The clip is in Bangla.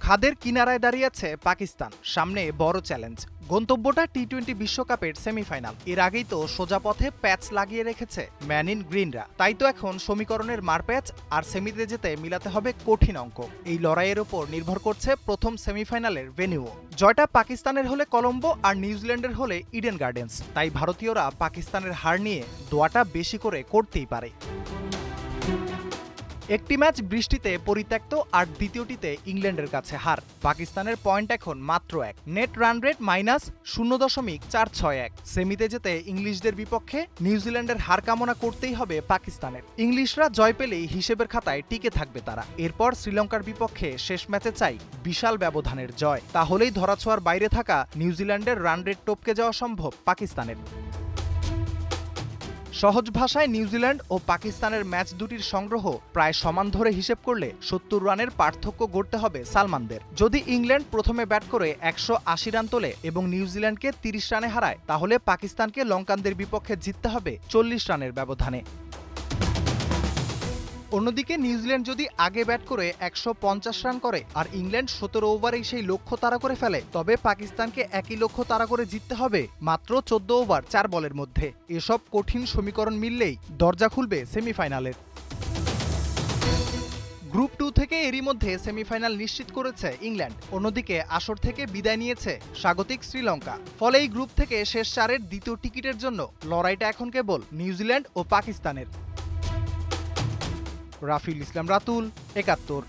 খাদের কিনারায় দাঁড়িয়ে আছে পাকিস্তান, সামনে বড় চ্যালেঞ্জ। গন্তব্যটা টি-20 বিশ্বকাপের সেমিফাইনাল। এর আগেই তো সোজা পথে প্যাচ লাগিয়ে রেখেছে ম্যান ইন গ্রিনরা। তাই তো এখন সমীকরণের মারপ্যাচ আর সেমিতে যেতে মিলাতে হবে কঠিন অঙ্ক। এই লড়াইয়ের ওপর নির্ভর করছে প্রথম সেমিফাইনালের ভেন্যুও। জয়টা পাকিস্তানের হলে কলম্বো আর নিউজিল্যান্ডের হলে ইডেন গার্ডেন্স। তাই ভারতীয়রা পাকিস্তানের হার নিয়ে দোয়াটা বেশি করে করতেই পারে। একটি ম্যাচ বৃষ্টিতে পরিত্যক্ত আর দ্বিতীয়টিতে ইংল্যান্ডের কাছে হার। পাকিস্তানের পয়েন্ট এখন মাত্র 1, নেট রান রেট -0.461। সেমিতে যেতে ইংলিশদের বিপক্ষে নিউজিল্যান্ডের হার কামনা করতেই হবে পাকিস্তানের। ইংলিশরা জয় পেলেই হিসেবের খাতায় টিকে থাকবে তারা। এরপর শ্রীলঙ্কার বিপক্ষে শেষ ম্যাচে চাই বিশাল ব্যবধানের জয়। তাহলেই ধরাছোঁয়ার বাইরে থাকা নিউজিল্যান্ডের রান রেট টপকে যাওয়া সম্ভব পাকিস্তানের। সহজ ভাষায় নিউজিল্যান্ড ও পাকিস্তানের ম্যাচ দুটির সংগ্রহ প্রায় সমান ধরে হিসেব করলে 70 রানের পার্থক্য গড়তে হবে সালমানদের। যদি ইংল্যান্ড প্রথমে ব্যাট করে 180 রান তোলে এবং নিউজিল্যান্ডকে 30 রানে হারায়, তাহলে পাকিস্তানকে লঙ্কানদের বিপক্ষে জিততে হবে 40 রানের ব্যবধানে। অন্যদিকে নিউজিল্যান্ড যদি আগে ব্যাট করে 150 রান করে আর ইংল্যান্ড 17 ওভারেই সেই লক্ষ্য তাড়া করে ফেলে, তবে পাকিস্তানকে একই লক্ষ্য তাড়া করে জিততে হবে মাত্র 14 ওভার 4 বলের মধ্যে। এসব কঠিন সমীকরণ মিললেই দরজা খুলবে সেমিফাইনালের। গ্রুপ 2 থেকে এরই মধ্যে সেমিফাইনাল নিশ্চিত করেছে ইংল্যান্ড। অন্যদিকে আসর থেকে বিদায় নিয়েছে স্বাগতিক শ্রীলঙ্কা। ফলে এই গ্রুপ থেকে শেষ 4-এর দ্বিতীয় টিকিটের জন্য লড়াইটা এখন কেবল নিউজিল্যান্ড ও পাকিস্তানের। রাফিল ইসলাম রাতুল, 71।